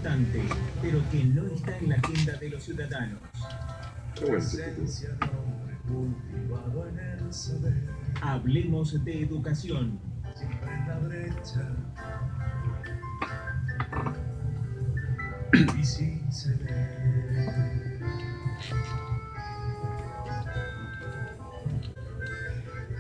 importante, pero que no está en la agenda de los ciudadanos. Hablemos de educación. Siempre en la brecha. Y si se ve.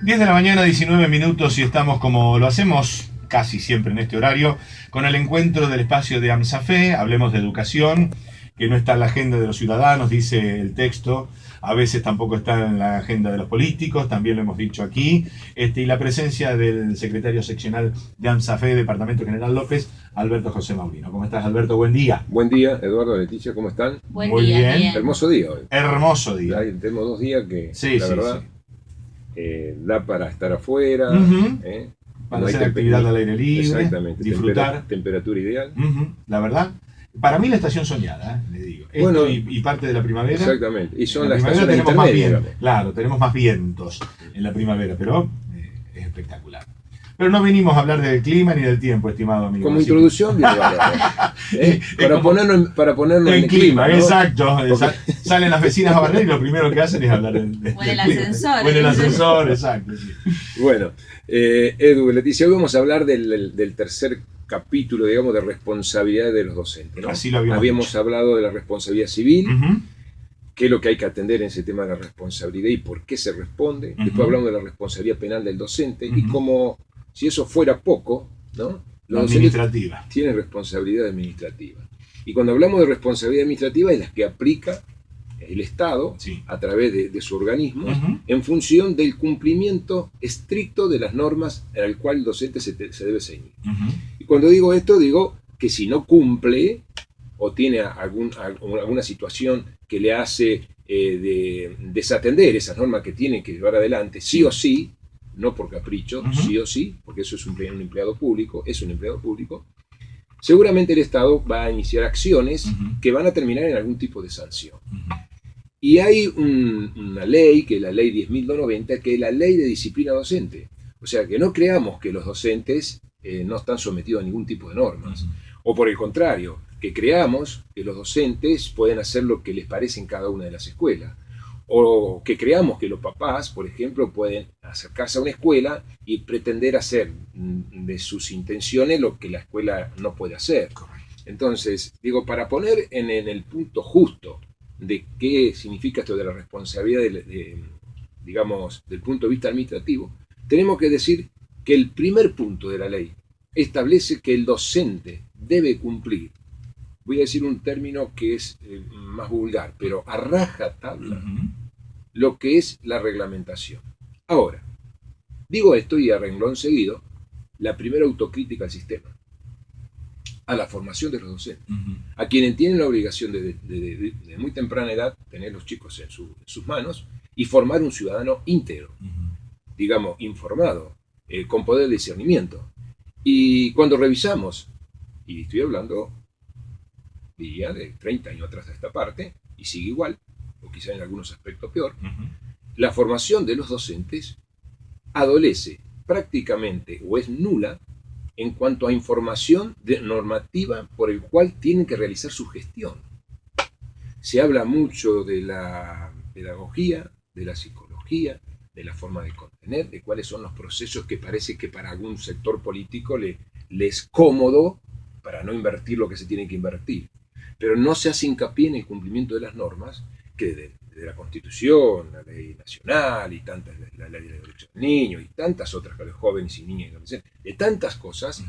10 de la mañana, 19 minutos, y estamos, como lo hacemos casi siempre en este horario, con el encuentro del espacio de AMSAFE. Hablemos de educación, que no está en la agenda de los ciudadanos, dice el texto. A veces tampoco está en la agenda de los políticos, también lo hemos dicho aquí. Y la presencia del secretario seccional de AMSAFE, Departamento General López, Alberto José Maurino. ¿Cómo estás, Alberto? Buen día. Buen día, Eduardo, Leticia, ¿cómo están? Muy bien. Hermoso día hoy. Hermoso día. Tenemos 2 días que, sí, la verdad, sí. Da para estar afuera, para hacer actividad al aire libre, exactamente, disfrutar. Temperatura ideal. La verdad, para mí la estación soñada, le digo. Bueno, y parte de la primavera. Exactamente, y son las estaciones intermedias. Claro, tenemos más vientos en la primavera, pero es espectacular. Pero no venimos a hablar del clima ni del tiempo, estimado amigo. Como introducción, bien, para ponernos en clima, ¿no? Exacto. Salen las vecinas a barrer y lo primero que hacen es hablar del ascensor. Bueno, el ascensor, exacto. Sí. Bueno, Edu, Leticia, hoy vamos a hablar del tercer capítulo, digamos, de responsabilidad de los docentes, ¿no? Así lo habíamos dicho. hablado de la responsabilidad civil, qué es lo que hay que atender en ese tema de la responsabilidad y por qué se responde. Después hablamos de la responsabilidad penal del docente y cómo, si eso fuera poco, ¿no? Los administrativa. docentes tienen responsabilidad administrativa. Y cuando hablamos de responsabilidad administrativa es la que aplica el Estado, sí, a través de su organismo, en función del cumplimiento estricto de las normas a las cuales el docente se debe ceñir. Y cuando digo esto, digo que si no cumple o tiene alguna situación que le hace desatender esas normas que tiene que llevar adelante, sí o sí, no por capricho, sí o sí, porque eso es un empleado público, seguramente el Estado va a iniciar acciones que van a terminar en algún tipo de sanción. Y hay una ley, que es la ley 10.290, que es la ley de disciplina docente. O sea, que no creamos que los docentes no están sometidos a ningún tipo de normas. O por el contrario, que creamos que los docentes pueden hacer lo que les parece en cada una de las escuelas. O que creamos que los papás, por ejemplo, pueden acercarse a una escuela y pretender hacer de sus intenciones lo que la escuela no puede hacer. Entonces, digo, para poner en el punto justo de qué significa esto de la responsabilidad, digamos, del punto de vista administrativo, tenemos que decir que el primer punto de la ley establece que el docente debe cumplir, voy a decir un término que es más vulgar, pero a rajatabla, lo que es la reglamentación. Ahora, digo esto y a renglón seguido, la primera autocrítica al sistema, a la formación de los docentes, a quienes tienen la obligación de muy temprana edad tener los chicos en sus manos y formar un ciudadano íntegro, digamos, informado, con poder de discernimiento. Y cuando revisamos, y estoy hablando, diría, de 30 años atrás de esta parte, y sigue igual, o quizá en algunos aspectos peor, la formación de los docentes adolece prácticamente o es nula en cuanto a información normativa por el cual tienen que realizar su gestión. Se habla mucho de la pedagogía, de la psicología, de la forma de contener, de cuáles son los procesos que parece que para algún sector político le es cómodo para no invertir lo que se tiene que invertir. Pero no se hace hincapié en el cumplimiento de las normas que de la Constitución, la ley nacional, y tantas, la ley de los derechos del niño, y tantas otras para los jóvenes y niñas y adolescentes, de tantas cosas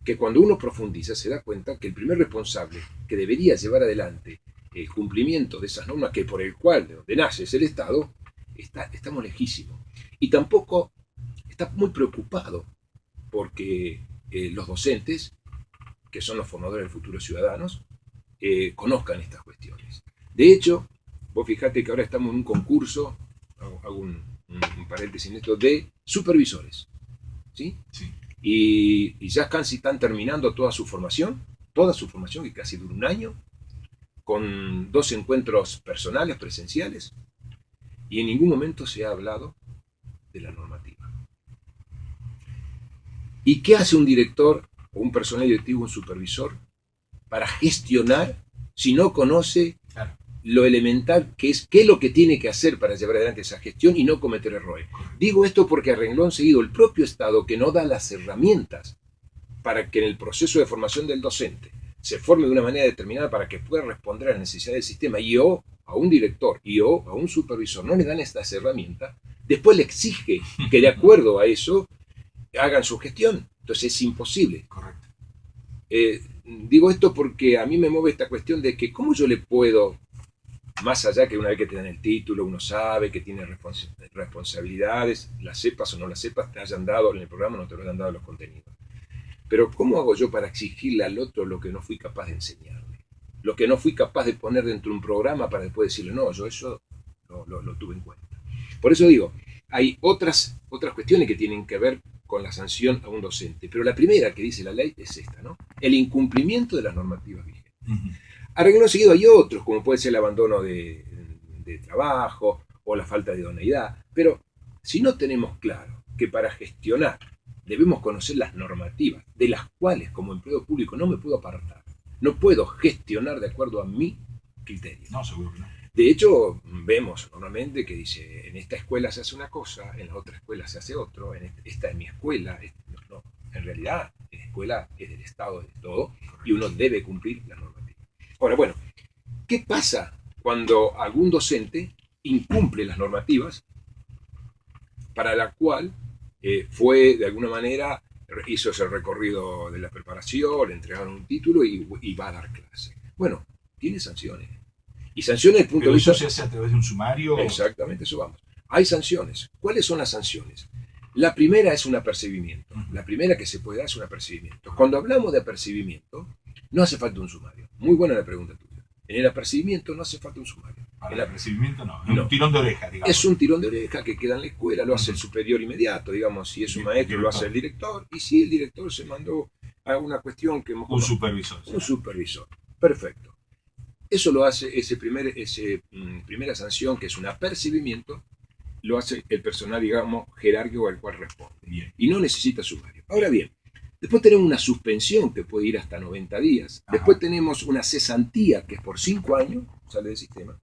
que cuando uno profundiza se da cuenta que el primer responsable que debería llevar adelante el cumplimiento de esas normas, que por el cual de donde nace es el Estado, estamos lejísimos. Y tampoco está muy preocupado porque los docentes, que son los formadores de futuros ciudadanos, conozcan estas cuestiones. De hecho, vos fijate que ahora estamos en un concurso, hago un paréntesis en esto, de supervisores, ¿sí? Sí. Y ya casi están terminando toda su formación, que casi dura un año, con 2 encuentros personales, presenciales, y en ningún momento se ha hablado de la normativa. ¿Y qué hace un director o un personal directivo, un supervisor, para gestionar si no conoce Claro. lo elemental que es qué es lo que tiene que hacer para llevar adelante esa gestión y no cometer errores. Digo esto porque a renglón seguido el propio Estado, que no da las herramientas para que en el proceso de formación del docente se forme de una manera determinada para que pueda responder a las necesidades del sistema, y o a un director y o a un supervisor no le dan estas herramientas, después le exige que de acuerdo a eso hagan su gestión. Entonces es imposible. Correcto. Digo esto porque a mí me mueve esta cuestión de que cómo yo le puedo, más allá que una vez que te dan el título, uno sabe que tiene responsabilidades, las sepas o no las sepas, te hayan dado en el programa o no te lo hayan dado los contenidos. Pero ¿cómo hago yo para exigirle al otro lo que no fui capaz de enseñarle? Lo que no fui capaz de poner dentro de un programa para después decirle, no, yo eso lo tuve en cuenta. Por eso digo, hay otras cuestiones que tienen que ver con la sanción a un docente. Pero la primera que dice la ley es esta, ¿no? El incumplimiento de las normativas vigentes. A renglón seguido hay otros, como puede ser el abandono de trabajo o la falta de idoneidad. Pero si no tenemos claro que para gestionar debemos conocer las normativas, de las cuales como empleado público no me puedo apartar, no puedo gestionar de acuerdo a mi criterio. No, seguro que no. De hecho, vemos normalmente que dice, en esta escuela se hace una cosa, en la otra escuela se hace otro, esta es mi escuela. No, en realidad, la escuela es del Estado, de todo, y uno debe cumplir las normativas. Ahora, bueno, ¿qué pasa cuando algún docente incumple las normativas para la cual fue, de alguna manera, hizo ese recorrido de la preparación, le entregaron un título y va a dar clase? Bueno, tiene sanciones. Y sanciones desde el punto Pero de vista... eso se hace a través de un sumario. Exactamente, eso vamos. Hay sanciones. ¿Cuáles son las sanciones? La primera es un apercibimiento. La primera que se puede dar es un apercibimiento. Cuando hablamos de apercibimiento, no hace falta un sumario. Muy buena la pregunta tuya. En el apercibimiento no hace falta un sumario. Para el apercibimiento no, No. un tirón de oreja, digamos. Es un tirón de oreja que queda en la escuela, lo hace el superior inmediato, digamos, si es un maestro lo hace el director, y si el director se mandó a una cuestión que... Un supervisor. Un supervisor. Perfecto. Eso lo hace, primera sanción, que es un apercibimiento, lo hace el personal, digamos, jerárquico al cual responde. Bien. Y no necesita sumario. Ahora bien, después tenemos una suspensión que puede ir hasta 90 días. Ajá. Después tenemos una cesantía que es por 5 años, sale del sistema.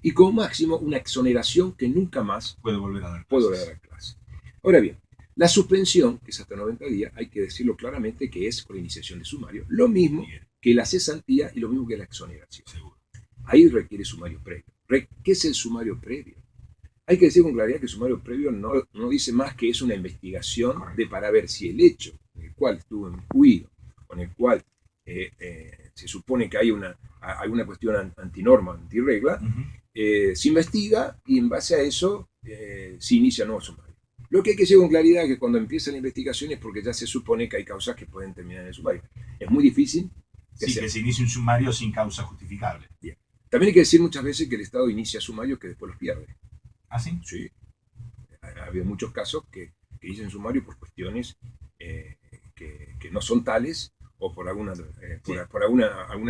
Y como máximo una exoneración que nunca más Puede volver a dar puedo clases. dar clase. Ahora bien, la suspensión, que es hasta 90 días, hay que decirlo claramente que es por iniciación de sumario. Lo mismo Bien, que la cesantía y lo mismo que la exoneración. seguro. Ahí requiere sumario previo. ¿Qué es el sumario previo? Hay que decir con claridad que el sumario previo no dice más que es una investigación para ver si el hecho en el cual estuvo incluido, con el cual se supone que hay alguna cuestión antinorma, antirregla, se investiga y en base a eso se inicia nuevo sumario. Lo que hay que decir con claridad es que cuando empieza la investigación es porque ya se supone que hay causas que pueden terminar en el sumario. Es muy difícil Que se inicie un sumario sin causa justificable. Bien. También hay que decir muchas veces que el Estado inicia sumarios que después los pierde. ¿Ah, sí? Sí. Ha habido muchos casos que inician sumario por cuestiones que no son tales o por alguna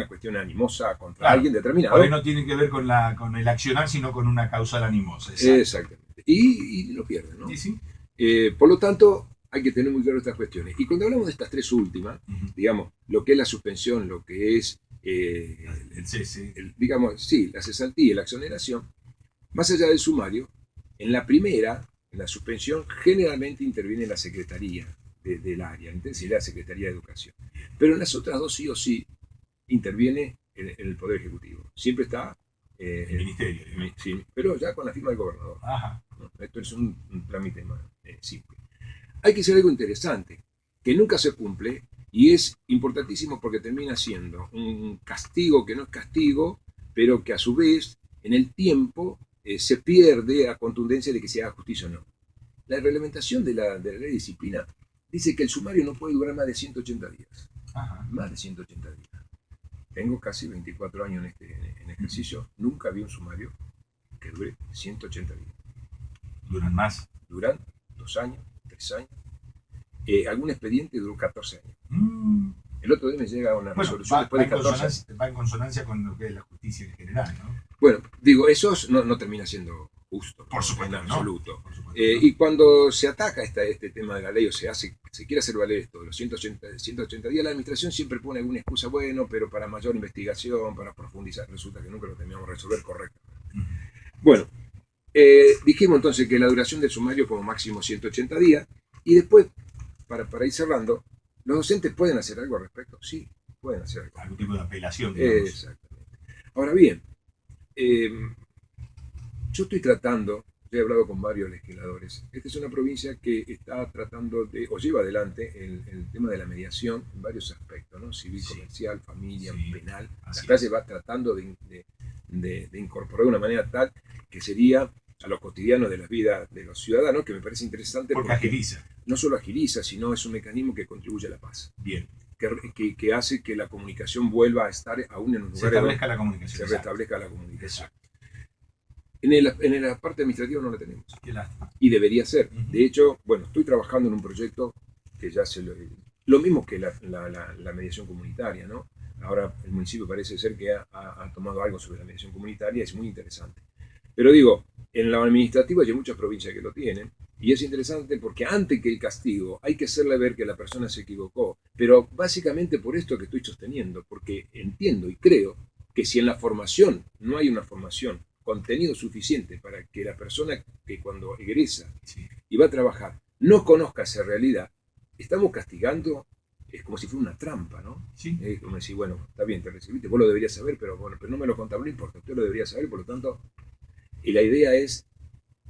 cuestión animosa contra alguien determinado. Por ahí no tiene que ver con el accionar, sino con una causal animosa. Exactamente. Y lo pierden, ¿no? Sí, sí. Por lo tanto, hay que tener muy claro estas cuestiones. Y cuando hablamos de estas tres últimas, digamos, lo que es la suspensión, lo que es el cese. digamos, sí, la cesantía y la exoneración, más allá del sumario, en la primera, en la suspensión, generalmente interviene la Secretaría del área, entonces la Secretaría de Educación. Pero en las otras dos sí o sí interviene en el Poder Ejecutivo. Siempre está El ministerio. sí, pero ya con la firma del gobernador. Ajá. ¿No? Esto es un trámite más simple. Hay que decir algo interesante, que nunca se cumple y es importantísimo porque termina siendo un castigo que no es castigo, pero que a su vez en el tiempo se pierde a contundencia de que se haga justicia o no. La reglamentación de la ley de disciplina dice que el sumario no puede durar más de 180 días. Ajá. Más de 180 días. Tengo casi 24 años en ejercicio, nunca vi un sumario que dure 180 días. Duran más. Duran 2 años, 3 años. Algún expediente duró 14 años. El otro día me llega una resolución después de 14 años. Va en consonancia con lo que es la justicia en general, ¿no? Bueno, digo, eso no termina siendo justo, Por supuesto, en ¿no? absoluto. Por supuesto. Y cuando se ataca este tema de la ley, o se quiere hacer valer esto, los 180 días, la administración siempre pone alguna excusa, bueno, pero para mayor investigación, para profundizar, resulta que nunca lo terminamos de resolver correctamente. Bueno, dijimos entonces que la duración del sumario como máximo 180 días, y después, para ir cerrando, ¿los docentes pueden hacer algo al respecto? Sí, pueden hacer algo. Algún tipo de apelación, digamos. Exactamente. Ahora bien, yo estoy tratando, he hablado con varios legisladores, esta es una provincia que está tratando de, o lleva adelante el tema de la mediación en varios aspectos, ¿no? Civil, Sí. comercial, familia, Sí. penal. Así La es. va tratando de incorporar de una manera tal que sería a lo cotidiano de la vida de los ciudadanos, que me parece interesante Porque agiliza. no solo agiliza, sino es un mecanismo que contribuye a la paz, Bien. que hace que la comunicación vuelva a estar aún en un Se lugar establezca la se comunicación. restablezca la comunicación. Exacto. En la parte administrativa no la tenemos. Qué lástima. Y debería ser. Ujú. De hecho, bueno, estoy trabajando en un proyecto que ya lo mismo que la mediación comunitaria, ¿no? Ahora el municipio parece ser que ha tomado algo sobre la mediación comunitaria, es muy interesante. Pero digo, en la administrativa hay muchas provincias que lo tienen, y es interesante porque antes que el castigo hay que hacerle ver que la persona se equivocó. Pero básicamente por esto que estoy sosteniendo, porque entiendo y creo que si en la formación no hay una formación, contenido suficiente para que la persona que cuando egresa Sí. y va a trabajar no conozca esa realidad, estamos castigando, es como si fuera una trampa, ¿no? Sí. Es como decir, bueno, está bien, te recibiste, vos lo deberías saber, pero bueno, pero no me lo contás, no importa, usted lo debería saber, por lo tanto, y la idea es,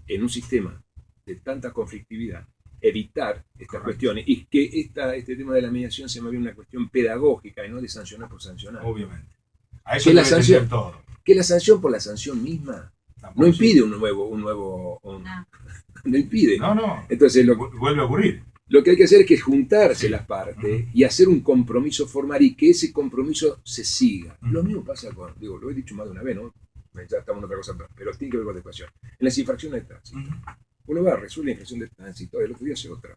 en un sistema de tanta conflictividad, evitar estas Correcto. cuestiones y que este tema de la mediación sea más bien una cuestión pedagógica y no de sancionar por sancionar. Obviamente. A eso Que la debe sanción- tender todo. Que la sanción por la sanción misma Tampoco no impide sí. un nuevo no impide. No, no. Entonces Vuelve a ocurrir. lo que hay que hacer es que juntarse Sí. las partes y hacer un compromiso formal y que ese compromiso se siga. Ujú. Lo mismo pasa con, digo, lo he dicho más de una vez, ¿no? Ya estamos en otra cosa, pero tiene que ver con la educación. En las infracciones de tránsito. Ujú. Uno va a resolver la infracción de tránsito, el otro día hace otra.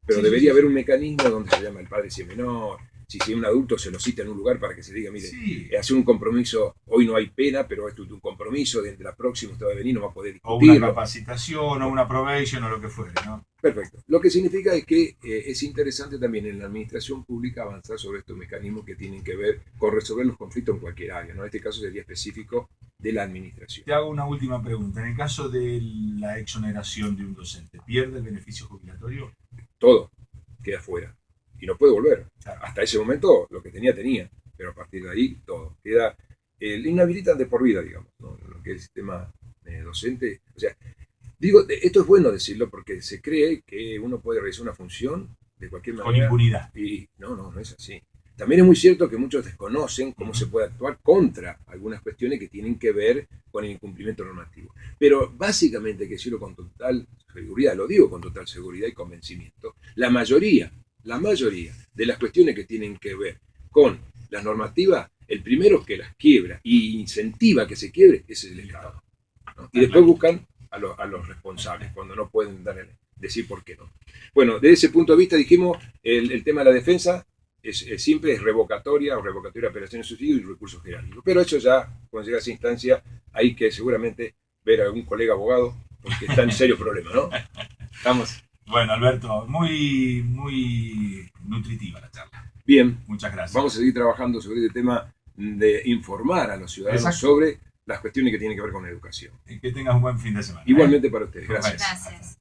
Pero Sí, debería sí, sí, haber sí. un mecanismo donde se llama el padre si es menor, si es un adulto se lo cita en un lugar para que se diga, mire, Sí. hacer un compromiso, hoy no hay pena, pero esto es un compromiso, desde la próxima usted va a venir, no va a poder O una discutirlo. capacitación, o una probation, o lo que fuere, ¿no? Perfecto. Lo que significa es que es interesante también en la administración pública avanzar sobre estos mecanismos que tienen que ver con resolver los conflictos en cualquier área, ¿no? En este caso sería específico de la administración. Te hago una última pregunta. En el caso de la exoneración de un docente, ¿pierde el beneficio jubilatorio? Todo queda fuera y no puede volver. Claro. Hasta ese momento lo que tenía, pero a partir de ahí todo queda, le inhabilitan de por vida, digamos, ¿no? Lo que es el sistema docente. O sea, digo, esto es bueno decirlo porque se cree que uno puede realizar una función de cualquier Con manera. impunidad. Y no es así. También es muy cierto que muchos desconocen cómo se puede actuar contra algunas cuestiones que tienen que ver con el incumplimiento normativo. Pero básicamente, hay que decirlo con total seguridad, lo digo con total seguridad y convencimiento, la mayoría de las cuestiones que tienen que ver con las normativas, el primero que las quiebra y incentiva que se quiebre es el Estado, ¿no? Y después buscan a los responsables cuando no pueden decir por qué no. Bueno, desde ese punto de vista dijimos, el tema de la defensa es simple, es revocatoria de apelación de subsidio y recursos jerárquicos. Pero eso ya, cuando llega a esa instancia, hay que seguramente ver a algún colega abogado, porque está en serio problema, ¿no? Estamos Bueno, Alberto, muy, muy nutritiva la charla. bien. Muchas gracias. Vamos a seguir trabajando sobre este tema de informar a los ciudadanos Exacto. sobre las cuestiones que tienen que ver con la educación. Que tengas un buen fin de semana. Igualmente para ustedes. Gracias. Gracias.